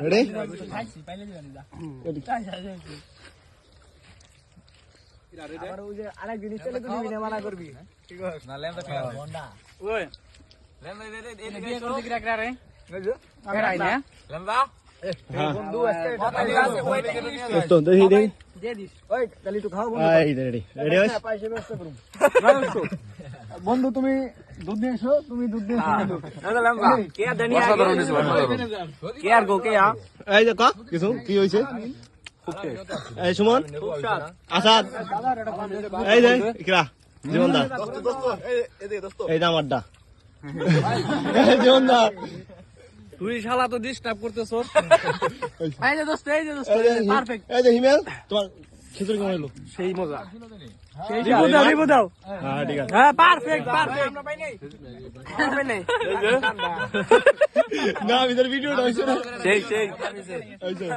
ready আরেক জিনিস চলে তুমি মানা করবি না লেন্দা খেলা ওই লেন্দা দিয়ে করতে কি রাখ রে রাই না লেন্দা বন্ধু আজকে তো দেখি দেখি দিয়ে দিস ওই তাহলে একটু খাও এই রেডি রেডি হইস পয়সা ব্যবস্থা করুম বন্ধু তুমি দুধ দিয়ে এসো তুমি দুধ দিয়ে এসো কে জানি কে আর গো কে এই যে ক কিছু কি হইছে এই সুমন আসাদ এই যে ইকরা জীবনদা এই যে আমারটা জীবনদা তুই শালা তো ডিস্টার্ব করতেছ এই যে দোস্ত পারফেক্ট এই যে হিমেল তোমার খিচুড়ি কেমন হলো সেই মজা সেই রিভিউ দাও হ্যাঁ ঠিক আছে হ্যাঁ পারফেক্ট আমরা পাই নাই আমরা পাই নাই না ভিতর ভিডিওটা হইছে না সেই হইছে